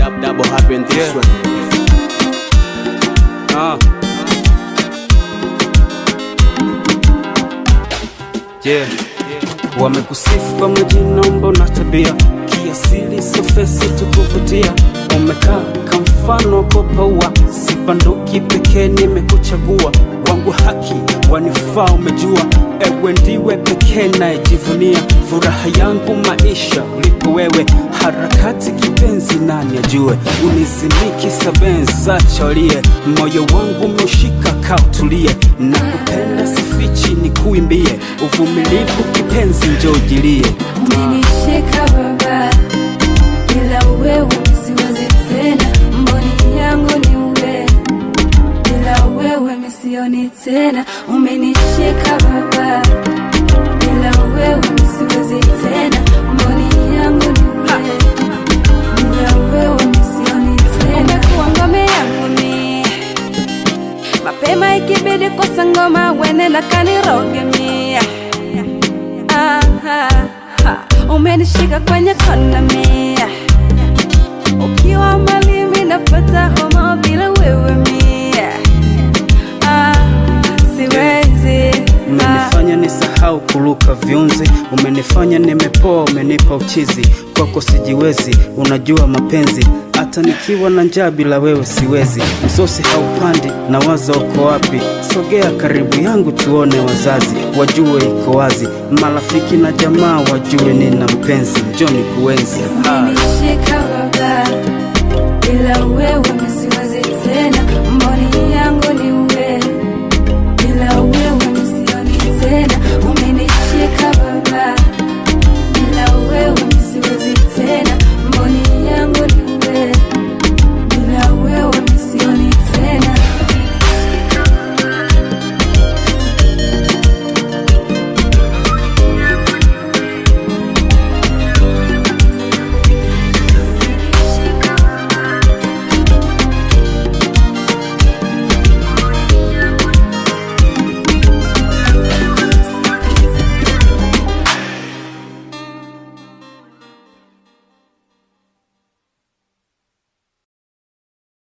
Double happen this way. Yeah. Wamekusifu kwa majina, mbona tabia kiasili sofesi tukuvutia. Umekaa kamfano kopaua, sibanduki pekee nimekuchagua. Wangu haki wanifaa umejua, ewe ndiwe pekee naejivunia. Furaha yangu maisha ulipo wewe, harakati kipenzi nani ajue. Unizimiki sabenza cholie, moyo wangu umeushika kautulie. Nakupenda sifichi nikuimbie, uvumilivu kipenzi njoo jilie. Umenishika baba, bila wewe siwezi tena. Mboni yangu ni wewe, bila wewe misioni tena. Umenishika baba, bila wewe siwezi tena. Mboni yangu ni wewe, bila wewe misioni tena. Umekuwa ngome yangu ni mapema, ikibidi kosa ngoma wene na kaniroge mia. Umenishika kwenye kona mia, ukiwa mbali mimi napata homa bila wewe mia. Siwezi. Umenifanya nisahau kuruka viunzi, umenifanya nimepoa, umenipa uchizi. Kwako sijiwezi, unajua mapenzi, hata nikiwa na njaa bila wewe siwezi. Msosi haupandi na waza uko wapi, sogea karibu yangu tuone wazazi. Wajue iko wazi, marafiki na jamaa wajue nina mpenzi, njoo nikuenzi. Umenishika